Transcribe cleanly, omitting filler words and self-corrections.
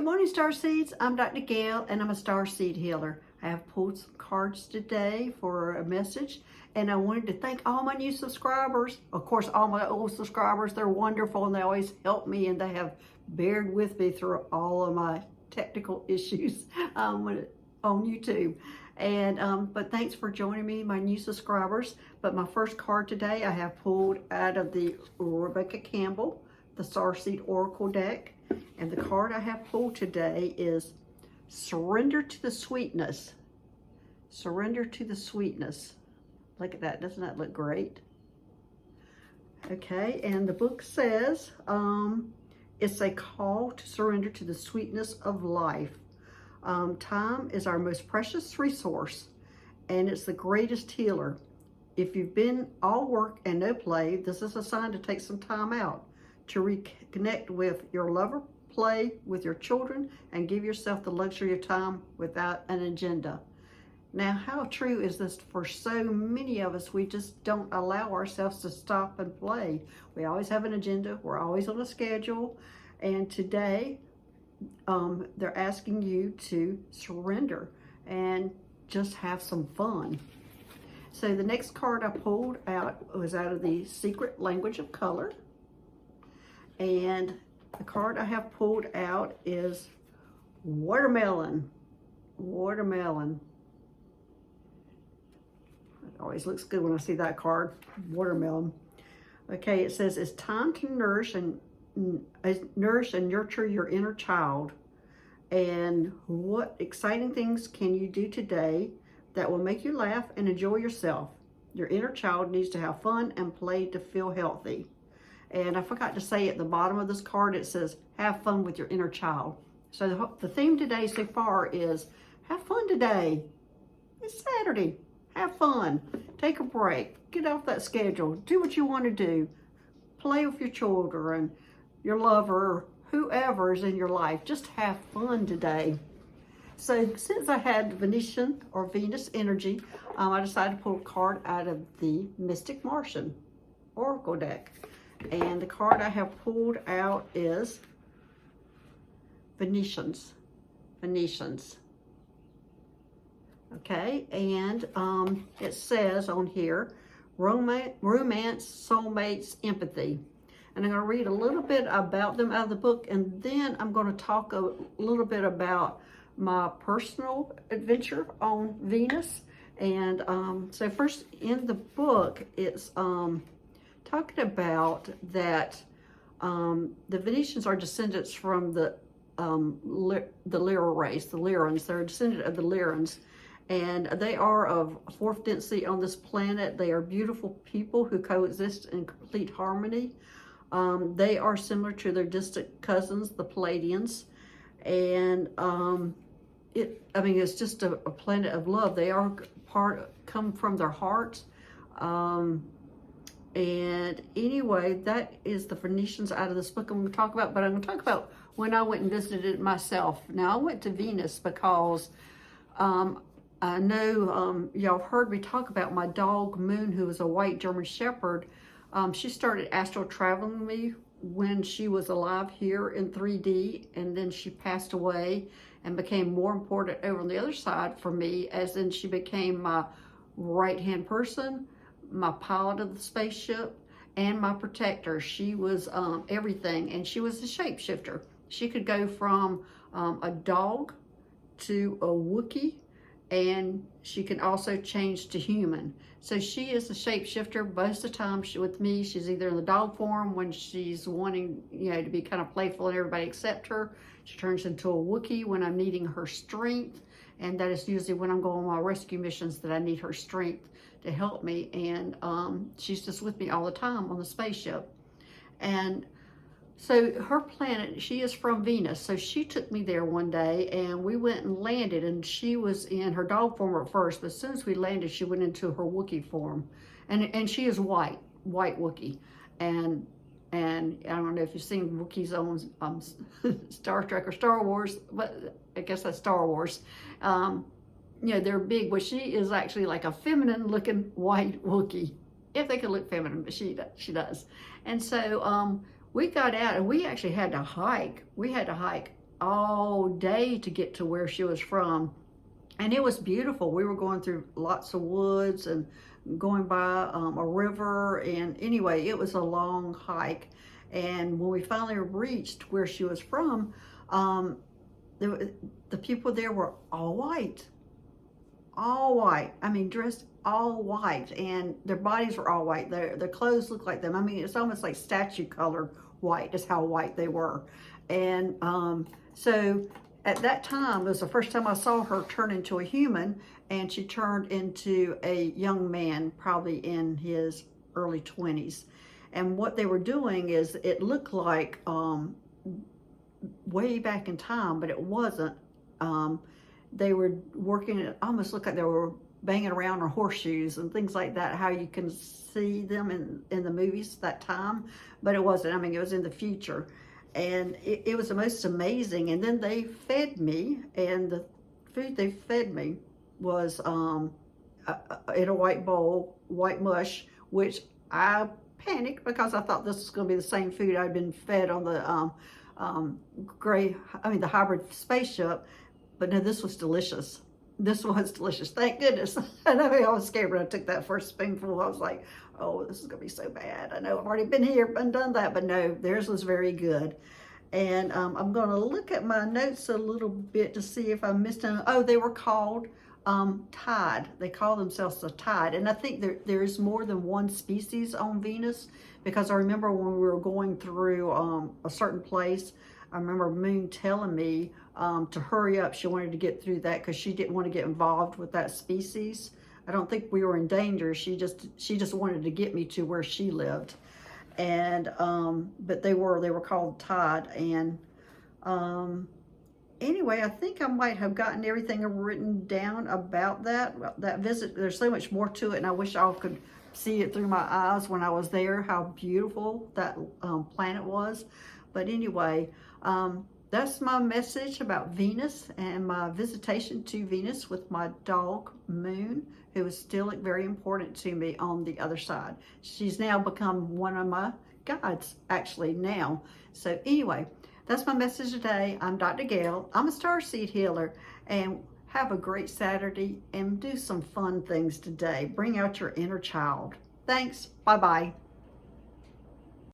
morning, Starseeds. I'm Dr. Gail, and I'm a Starseed healer. I have pulled some cards today for a message, and I wanted to thank all my new subscribers. Of course, all my old subscribers, they're wonderful, and they always help me, and they have bared with me through all of my technical issues on YouTube. And but thanks for joining me, my new subscribers. But my first card today I have pulled out of the Rebecca Campbell, the Starseed Oracle deck. And the card I have pulled today is Surrender to the Sweetness. Surrender to the Sweetness. Look at that. Doesn't that look great? Okay, and the book says it's a call to surrender to the sweetness of life. Time is our most precious resource, and it's the greatest healer. If you've been all work and no play, this is a sign to take some time out to reconnect with your lover, play with your children, and give yourself the luxury of time without an agenda. Now, how true is this for so many of us? We just don't allow ourselves to stop and play. We always have an agenda. We're always on a schedule. And today, they're asking you to surrender and just have some fun. So the next card I pulled out was out of the Secret Language of Color. And the card I have pulled out is Watermelon. Watermelon. It always looks good when I see that card, watermelon. Okay, it says it's time to nourish and nurture your inner child. And what exciting things can you do today that will make you laugh and enjoy yourself? Your inner child needs to have fun and play to feel healthy. And I forgot to say at the bottom of this card, it says, have fun with your inner child. So the theme today so far is, have fun today. It's Saturday. Have fun. Take a break. Get off that schedule. Do what you want to do. Play with your children, your lover, whoever is in your life. Just have fun today. So since I had Venetian or Venus energy, I decided to pull a card out of the Mystic Martian Oracle deck. And the card I have pulled out is Venetians. Venetians. Okay, and it says on here, romance, soulmates, empathy. And I'm going to read a little bit about them out of the book, and then I'm going to talk a little bit about my personal adventure on Venus. And so first in the book, it's talking about that the Venetians are descendants from the Lyra race, the Lyrans. They're a descendant of the Lyrans, and they are of fourth density on this planet. They are beautiful people who coexist in complete harmony. They are similar to their distant cousins, the Palladians, and it's just a planet of love. They are come from their hearts. And anyway, that is the Venetians out of this book I'm going to talk about. But I'm going to talk about when I went and visited it myself. Now, I went to Venus because I know y'all heard me talk about my dog, Moon, who was a white German Shepherd. She started astral traveling with me when she was alive here in 3D. And then she passed away and became more important over on the other side for me, as in she became my right-hand person, my pilot of the spaceship, and my protector. She was everything, and she was a shapeshifter. She could go from a dog to a Wookiee, and she can also change to human. So she is a shapeshifter. Most of the time with me, she's either in the dog form when she's wanting, to be kind of playful and everybody accept her. She turns into a Wookiee when I'm needing her strength, and that is usually when I'm going on my rescue missions that I need her strength to help me. And she's just with me all the time on the spaceship. And so her planet, she is from Venus. So she took me there one day, and we went and landed, and she was in her dog form at first, but as soon as we landed, she went into her Wookiee form. And she is white Wookiee. And I don't know if you've seen Wookiees on Star Trek or Star Wars, but I guess that's Star Wars. They're big, but she is actually like a feminine looking white Wookiee. If they could look feminine, but she does. And so we got out, and we actually had to hike. We had to hike all day to get to where she was from. And it was beautiful. We were going through lots of woods and going by a river. And anyway, it was a long hike. And when we finally reached where she was from, the people there were all white. All white. I mean, dressed all white. And their bodies were all white. Their clothes looked like them. I mean, it's almost like statue colored white is how white they were. And so at that time, it was the first time I saw her turn into a human, and she turned into a young man, probably in his early 20s. And what they were doing is, it looked like way back in time, but it wasn't. They were working, it almost looked like they were banging around on horseshoes and things like that, how you can see them in the movies that time, but it wasn't. I mean, it was in the future. And it was the most amazing. And then they fed me, and the food they fed me was in a white bowl, white mush, which I panicked because I thought this was going to be the same food I'd been fed on the the hybrid spaceship. But no, this was delicious. This was delicious. Thank goodness. I know I was scared when I took that first spoonful. I was like, oh, this is going to be so bad. I know I've already been here and done that, but no, theirs was very good. And I'm going to look at my notes a little bit to see if I missed anything. Oh, they were called tide. They call themselves the tide. And I think there is more than one species on Venus, because I remember when we were going through a certain place, I remember Moon telling me to hurry up. She wanted to get through that because she didn't want to get involved with that species. I don't think we were in danger. She just wanted to get me to where she lived. And but they were called tide. And anyway, I think I might have gotten everything written down about that visit. There's so much more to it, and I wish I could see it through my eyes when I was there, how beautiful that planet was. But anyway, that's my message about Venus and my visitation to Venus with my dog, Moon, who is still very important to me on the other side. She's now become one of my guides, actually, now. So anyway, that's my message today. I'm Dr. Gail. I'm a starseed healer. And have a great Saturday and do some fun things today. Bring out your inner child. Thanks. Bye-bye.